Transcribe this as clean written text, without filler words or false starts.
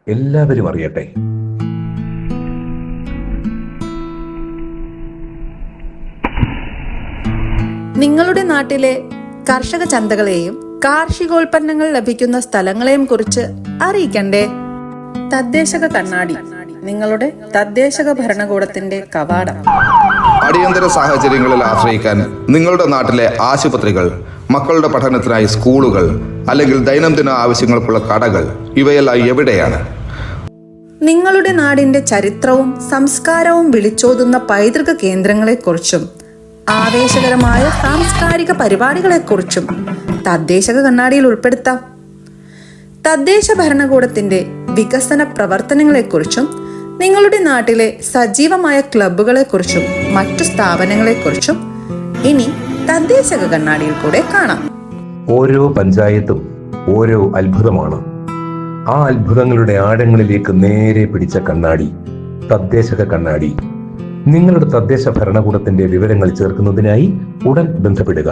എല്ലാവരും അറിയട്ടെ. നിങ്ങളുടെ നാട്ടിലെ കർഷക ചന്തകളെയും കാർഷികോൽപ്പന്നങ്ങൾ ലഭിക്കുന്ന സ്ഥലങ്ങളെയും കുറിച്ച് അറിയിക്കണ്ടേ? തദ്ദേശക കണ്ണാടി, നിങ്ങളുടെ തദ്ദേശക ഭരണകൂടത്തിന്റെ കവാടം. അടിയന്തര സാഹചര്യങ്ങളിൽ ആശ്രയിക്കാൻ നിങ്ങളുടെ നാട്ടിലെ ആശുപത്രികൾ, മക്കളുടെ പഠനത്തിനായി സ്കൂളുകൾ, അല്ലെങ്കിൽ ദൈനംദിന ആവശ്യങ്ങൾക്കുള്ള കടകൾ, ഇവയെല്ലാം എവിടെയാണ്? നിങ്ങളുടെ നാടിന്റെ ചരിത്രവും സംസ്കാരവും വിളിച്ചോതുന്ന പൈതൃക കേന്ദ്രങ്ങളെക്കുറിച്ചും ആവേശകരമായ സാംസ്കാരിക പരിപാടികളെക്കുറിച്ചും തദ്ദേശക കണ്ണാടിയിൽ ഉൾപ്പെടുത്താം. തദ്ദേശ ഭരണകൂടത്തിന്റെ വികസന പ്രവർത്തനങ്ങളെക്കുറിച്ചും നിങ്ങളുടെ നാട്ടിലെ സജീവമായ ക്ലബ്ബുകളെക്കുറിച്ചും മറ്റു സ്ഥാപനങ്ങളെക്കുറിച്ചും ഇനി തദ്ദേശക കണ്ണാടിയിൽ കൂടെ കാണാം. ഓരോ പഞ്ചായത്തും ഓരോ അത്ഭുതമാണ്. ആ അത്ഭുതങ്ങളുടെ ആഴങ്ങളിലേക്ക് നേരെ പിടിച്ച കണ്ണാടി, തദ്ദേശക കണ്ണാടി. നിങ്ങളുടെ തദ്ദേശ ഭരണകൂടത്തിന്റെ വിവരങ്ങൾ ചേർക്കുന്നതിനായി ഉടൻ ബന്ധപ്പെടുക.